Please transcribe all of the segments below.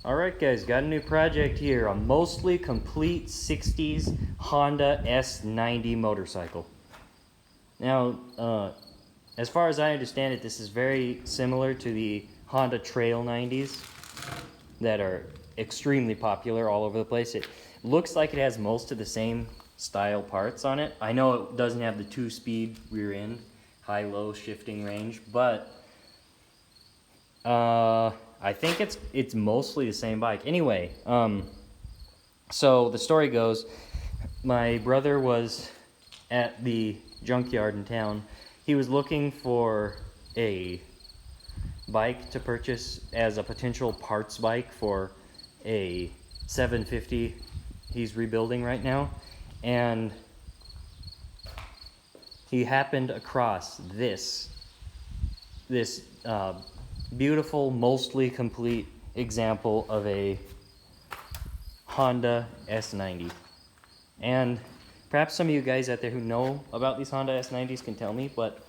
Alright guys, got a new project here, a mostly complete 60s Honda S90 motorcycle. Now, as far as I understand it, this is very similar to the Honda Trail 90s that are extremely popular all over the place. It looks like it has most of the same style parts on it. I know it doesn't have the 2-speed rear end, high-low shifting range, but I think it's mostly the same bike. Anyway, so the story goes, my brother was at the Junkyard in town. He was looking for a bike to purchase as a potential parts bike for a 750 he's rebuilding right now, and he happened across this beautiful, mostly complete example of a Honda S90. And perhaps some of you guys out there who know about these Honda S90s can tell me, but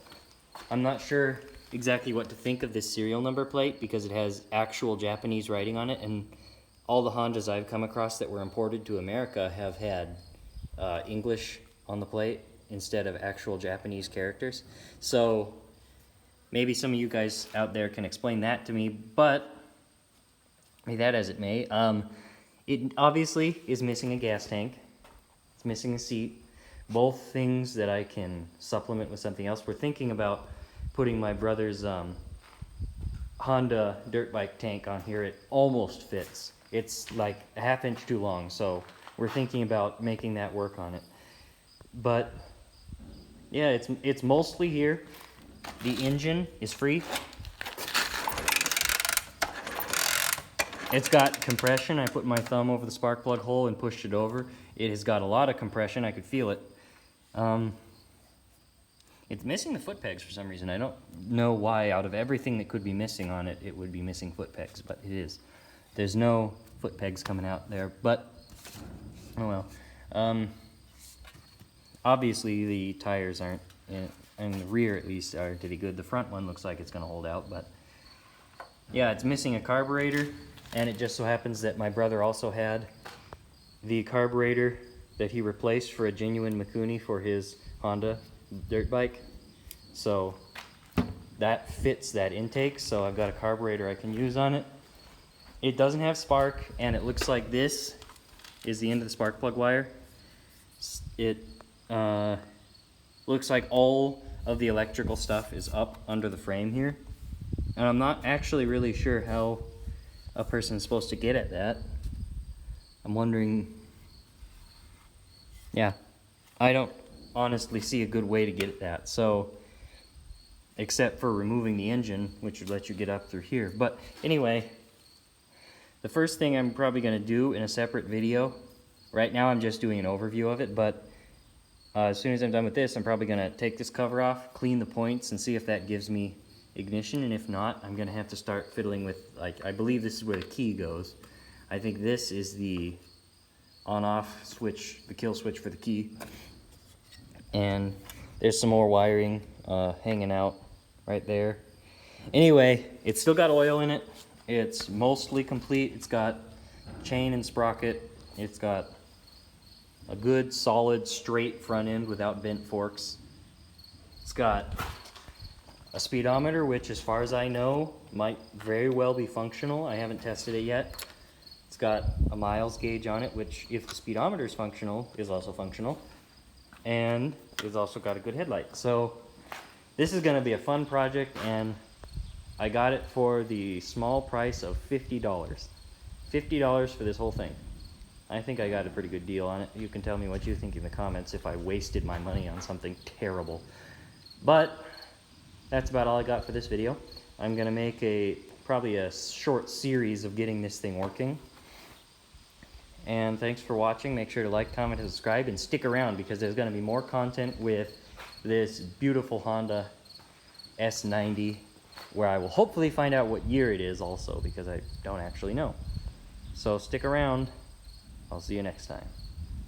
I'm not sure exactly what to think of this serial number plate because it has actual Japanese writing on it, and all the Hondas I've come across that were imported to America have had English on the plate instead of actual Japanese characters. So maybe some of you guys out there can explain that to me, but be that as it may, it obviously is missing a gas tank. It's missing a seat. Both things that I can supplement with something else. We're thinking about putting my brother's Honda dirt bike tank on here. It almost fits. It's like a ½ inch too long, so we're thinking about making that work on it. But yeah, it's mostly here. The engine is free. It's got compression. I put my thumb over the spark plug hole and pushed it over. It has got a lot of compression. I could feel it. It's missing the foot pegs for some reason. I don't know why. Out of everything that could be missing on it, it would be missing foot pegs, but it is. There's no foot pegs coming out there, but oh well. Obviously the tires aren't in the rear, at least, are to be good. The front one looks like it's going to hold out, but yeah, it's missing a carburetor, and it just so happens that my brother also had the carburetor that he replaced for a genuine Mikuni for his Honda dirt bike, so that fits that intake. So I've got a carburetor I can use on it. It doesn't have spark, and it looks like this is the end of the spark plug wire. It looks like all of the electrical stuff is up under the frame here, and I'm not actually really sure how a person is supposed to get at that. I'm wondering, yeah, I don't honestly see a good way to get at that, so except for removing the engine, which would let you get up through here. But anyway, the first thing I'm probably going to do in a separate video, right now I'm just doing an overview of it, but as soon as I'm done with this, I'm probably going to take this cover off, clean the points, and see if that gives me ignition. And if not, I'm going to have to start fiddling with, like, I believe this is where the key goes. I think this is the on-off switch, the kill switch for the key. And there's some more wiring hanging out right there. Anyway, it's still got oil in it. It's mostly complete. It's got chain and sprocket. It's got a good, solid, straight front end without bent forks. It's got a speedometer, which as far as I know, might very well be functional. I haven't tested it yet. It's got a miles gauge on it, which, if the speedometer is functional, is also functional. And it's also got a good headlight. So this is going to be a fun project, and I got it for the small price of $50. $50 for this whole thing. I think I got a pretty good deal on it. You can tell me what you think in the comments if I wasted my money on something terrible. But that's about all I got for this video. I'm going to make probably a short series of getting this thing working. And thanks for watching. Make sure to like, comment, and subscribe, and stick around because there's going to be more content with this beautiful Honda S90, where I will hopefully find out what year it is also, because I don't actually know. So stick around. I'll see you next time.